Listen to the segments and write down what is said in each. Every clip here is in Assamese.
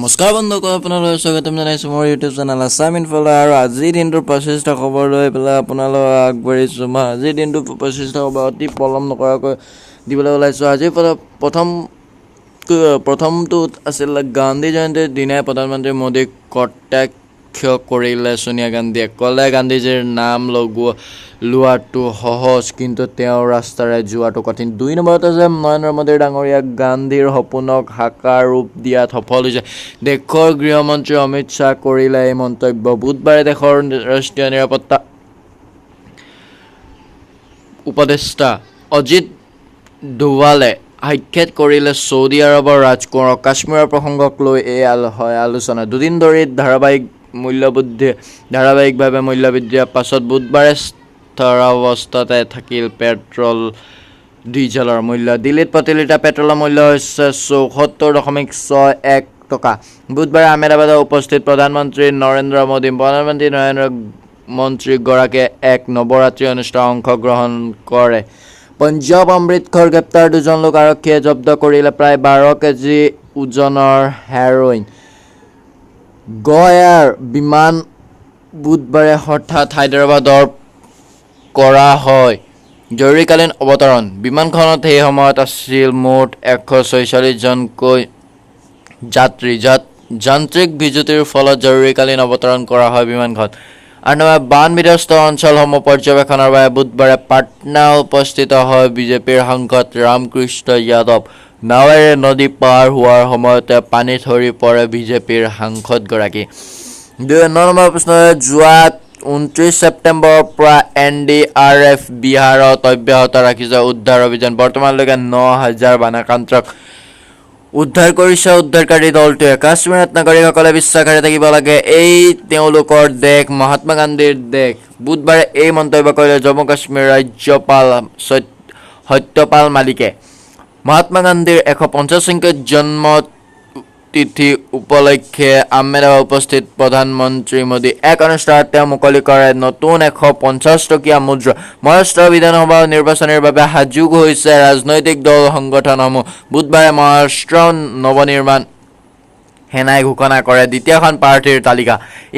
নমস্কাৰ বন্ধুসকল, আপোনালোকক স্বাগতম জনাইছোঁ মোৰ ইউটিউব চেনেল আছাম ইনফলে। আৰু আজিৰ দিনটোৰ প্ৰচেষ্টা খবৰ লৈ পেলাই আপোনালোকক আগবাঢ়িছোঁ। মই আজিৰ দিনটোৰ প্ৰচেষ্টা খবৰ অতি পলম নকৰাকৈ দিবলৈ ওলাইছোঁ। আজিৰ প্ৰথমটো আছিল গান্ধী জয়ন্তীৰ দিনাই প্ৰধানমন্ত্ৰী মোদীক কটাক্ষ কৰিলে সোনিয়া গান্ধীয়ে। ক'লে গান্ধীজীৰ নাম লোৱাটো সহজ, কিন্তু তেওঁৰ ৰাস্তাৰে যোৱাটো কঠিন। 2 নম্বৰত আছে নৰেন্দ্ৰ মোদী ডাঙৰীয়াক গান্ধীৰ সপোনক সাকাৰ ৰূপ দিয়াত সফল হৈছে। দেশৰ গৃহমন্ত্ৰী অমিত শ্বাহ কৰিলে এই মন্তব্য। বুধবাৰে দেশৰ ৰাষ্ট্ৰীয় নিৰাপত্তা উপদেষ্টা অজিত ডোভালে সাক্ষাৎ কৰিলে ছৌদি আৰৱৰ ৰাজকুমাৰক। কাশ্মীৰৰ প্ৰসংগক লৈ এই হয় আলোচনা। 2 দিন ধৰি ধাৰাবাহিকভাৱে মূল্যবৃদ্ধিৰ পাছত বুধবাৰে স্থিৰাৱস্থাতে থাকিল পেট্ৰল ডিজেলৰ মূল্য। দিল্লীত প্ৰতি লিটাৰ পেট্ৰলৰ মূল্য হৈছে 74.61 টকা। বুধবাৰে আহমেদাবাদত উপস্থিত প্ৰধানমন্ত্ৰী নৰেন্দ্ৰ মন্ত্ৰীগৰাকীয়ে এক নৱৰাত্ৰি অনুষ্ঠানত অংশগ্ৰহণ কৰে। পঞ্জাৱ অমৃতসৰ গ্ৰেপ্তাৰ 2জন লোক। আৰক্ষীয়ে জব্দ কৰিলে প্ৰায় 12 কেজি ওজনৰ হেৰোইন। গয়াৰ বিমান বুধবাৰে হঠাৎ হায়দৰাবাদৰ কৰা হয় জৰুৰীকালীন অৱতৰণ। বিমানখনত সেই সময়ত আছিল মুঠ 146জনকৈ যাত্ৰী। যান্ত্ৰিক বিজুতিৰ ফলত জৰুৰীকালীন অৱতৰণ কৰা হয় বিমানখন। আৰু বান বিধ্বস্ত অঞ্চলসমূহ পৰ্যবেক্ষণৰ বাবে বুধবাৰে পাটনা উপস্থিত হয় বিজেপিৰ সাংসদ ৰামকৃষ্ণ যাদৱ। নাৱেৰে নদী পাৰ হোৱাৰ সময়তে পানীত সৰি পৰে বিজেপিৰ সাংসদগৰাকী। 9 নম্বৰ প্ৰশ্ন, যোৱা 29 ছেপ্টেম্বৰৰ পৰা NDRF বিহাৰত অব্যাহত ৰাখিছে উদ্ধাৰ অভিযান। বৰ্তমানলৈকে 9,000 বানাক্ৰান্তক উদ্ধাৰ কৰিছে উদ্ধাৰকাৰী দলটোৱে। কাশ্মীৰত নাগৰিকসকলে বিশ্বাসেৰে থাকিব লাগে, এই তেওঁলোকৰ দেশ, মহাত্মা গান্ধীৰ দেশ। বুধবাৰে এই মন্তব্য কৰিলে জম্মু কাশ্মীৰ ৰাজ্যপাল সত্যপাল মালিকে। মহাত্মা গান্ধীৰ 150সংখ্যক জন্ম তিথি উপলক্ষে আহমেদাবাদ উপস্থিত প্ৰধানমন্ত্ৰী মোদী। এক অনুষ্ঠানত তেওঁ মুকলি কৰে নতুন 150 টকীয়া মুদ্ৰা। মহাৰাষ্ট্ৰ বিধানসভা নিৰ্বাচনৰ বাবে সাজু হৈছে ৰাজনৈতিক দল সংগঠনসমূহ। বুধবাৰে মহাৰাষ্ট্ৰ নৱনিৰ্মাণ সেনাই ঘোষণা কৰে দ্বিতীয়খন প্ৰাৰ্থীৰ তালিকা।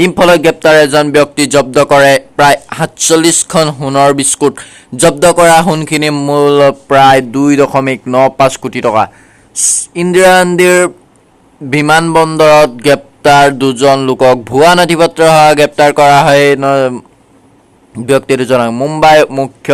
ইম্ফলত গ্ৰেপ্তাৰ 1জন ব্যক্তি। জব্দ কৰে প্ৰায় 47খন সোণৰ বিস্কুট। জব্দ কৰা সোণখিনিৰ মূল্য প্ৰায় 2.95 কোটি টকা। ইন্দিৰা গান্ধীৰ বিমানবন্দৰত গ্ৰেপ্তাৰ 2জন লোকক। ভুৱা নথিপত্ৰৰ গ্ৰেপ্তাৰ কৰা হয় ব্যক্তি 2জনক। মুম্বাই মুখ্য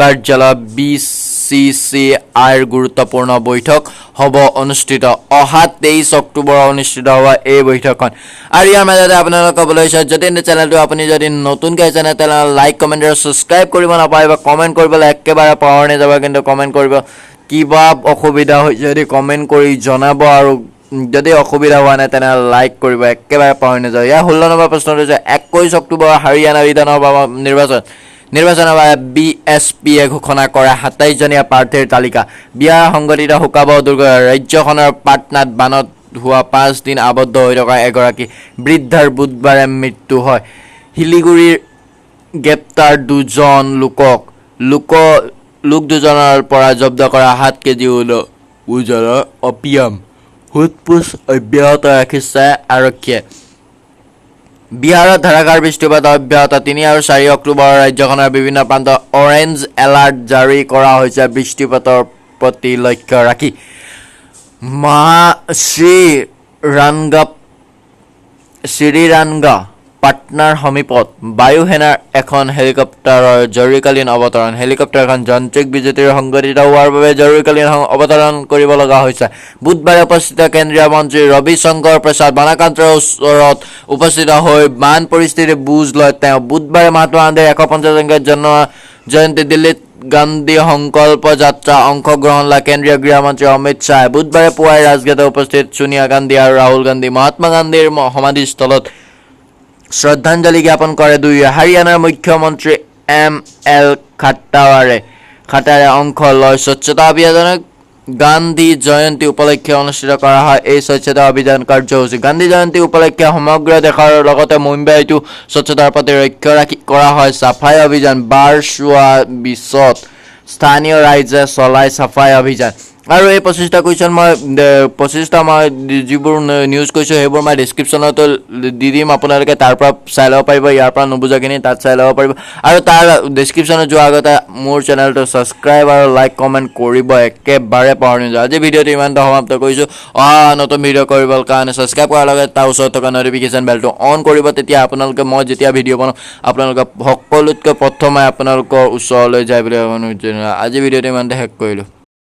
কাৰ্যালয়ত BCCIৰ গুৰুত্বপূৰ্ণ বৈঠক হ'ব অনুষ্ঠিত। অহা 23 অক্টোবৰত অনুষ্ঠিত হ'ব এই বৈঠকখন। আৰু ইয়াৰ মাজতে আপোনালোকক ক'বলৈ বিচাৰিছোঁ, যদি চেনেলটো আপুনি যদি নতুনকৈ চেনেল তেনেহ'লে লাইক কমেণ্ট আৰু ছাবস্ক্ৰাইব কৰিব নাপাৰিব। কমেণ্ট কৰিবলৈ একেবাৰে পাহৰি যাব, কিন্তু কমেণ্ট কৰিব। কিবা অসুবিধা হৈছে যদি কমেণ্ট কৰি জনাব, আৰু যদি অসুবিধা হোৱা নাই তেনেহ'লে লাইক কৰিব, একেবাৰে পাহৰি নাযাব। ইয়াৰ 16 নম্বৰ প্ৰশ্নটো হৈছে 21 অক্টোবৰ হাৰিয়ানা বিধানসভা নিৰ্বাচনৰ বাবে BSPয়ে ঘোষণা কৰে 27জনীয়া প্ৰাৰ্থীৰ তালিকা। বিহাৰ সংগঠিত শোকাবহ দুৰ্ঘটনা। ৰাজ্যখনৰ পাটনাত বানত হোৱা 5 দিন আবদ্ধ হৈ থকা এগৰাকী বৃদ্ধাৰ বুধবাৰে মৃত্যু হয়। শিলিগুৰিৰ গ্ৰেপ্তাৰ 2জন লোক 2জনৰ পৰা জব্দ কৰা 7 কেজি ওজনৰ অপিয়াম। সোধপোছ অব্যাহত ৰাখিছে আৰক্ষীয়ে। বিহাৰত ধাৰাসাৰ বৃষ্টিপাত অব্যাহত। 3 আৰু 4 অক্টোবৰত ৰাজ্যখনৰ বিভিন্ন প্ৰান্তত অৰেঞ্জ এলাৰ্ট জাৰি কৰা হৈছে বৃষ্টিপাতৰ প্ৰতি লক্ষ্য ৰাখি। শ্ৰীৰাংগা পাটনাৰ সমীপত বায়ু সেনাৰ এখন হেলিকপ্টাৰৰ জৰুৰীকালীন অৱতৰণ। হেলিকপ্টাৰখন যান্ত্ৰিক বিজুতিৰ সংঘটিত হোৱাৰ বাবে জৰুৰীকালীন অৱতৰণ কৰিব লগা হৈছে। বুধবাৰে উপস্থিত কেন্দ্ৰীয় মন্ত্ৰী ৰবি শংকৰ প্ৰসাদ বানাক্ৰান্তৰ ওচৰত উপস্থিত হৈ বান পৰিস্থিতিৰ বুজ লয়। তেওঁ বুধবাৰে মহাত্মা গান্ধীৰ 150সংখ্যক জন্ম জয়ন্তী দিল্লীত গান্ধী সংকল্প যাত্ৰা অংশগ্ৰহণ লয় কেন্দ্ৰীয় গৃহমন্ত্ৰী অমিত শ্বাহে। বুধবাৰে পুৱাই ৰাজঘাটত উপস্থিত সোনিয়া গান্ধী আৰু ৰাহুল গান্ধী মহাত্মা গান্ধীৰ সমাধিস্থলত শ্ৰদ্ধাঞ্জলি জ্ঞাপন কৰে দুয়োৱে। হাৰিয়ানাৰ মুখ্যমন্ত্ৰী ML খাটাৰে অংশ লয় স্বচ্ছতা অভিযানত। গান্ধী জয়ন্তী উপলক্ষে অনুষ্ঠিত কৰা হয় এই স্বচ্ছতা অভিযান কাৰ্যসূচী। গান্ধী জয়ন্তী উপলক্ষে সমগ্ৰ দেশৰ লগতে মুম্বাইতো স্বচ্ছতাৰ প্ৰতি লক্ষ্য ৰাখি কৰা হয় চাফাই অভিযান। বাৰ চোৱা বিছত স্থানীয় ৰাইজে চলাই চাফাই অভিযান। আৰু এই 25টা কুৱেশ্যন মই 25টা মই যিবোৰ নিউজ কৈছোঁ সেইবোৰ মই ডেছক্ৰিপশ্যনতো দি দিম আপোনালোকে তাৰ পৰা চাই ল'ব পাৰিব ইয়াৰ পৰা নুবুজাখিনি তাত চাই ল'ব পাৰিব আৰু তাৰ ডেছক্ৰিপশ্যনত যোৱাৰ আগতে মোৰ চেনেলটো ছাবস্ক্ৰাইব আৰু লাইক কমেণ্ট কৰিব একেবাৰে পাহৰি নাযাব আজি ভিডিঅ'টো ইমানটা সমাপ্ত কৰিছোঁ নতুন ভিডিঅ' কৰিবৰ কাৰণে ছাবস্ক্ৰাইব কৰাৰ লগত তাৰ ওচৰত থকা নটিফিকেশ্যন বেলটো অন কৰিব তেতিয়া আপোনালোকে মই যেতিয়া ভিডিঅ' বনাওঁ আপোনালোকে সকলোতকৈ প্ৰথমে আপোনালোকৰ ওচৰলৈ যায় বুলি আজি ভিডিঅ'টো ইমানতে শেষ কৰিলোঁ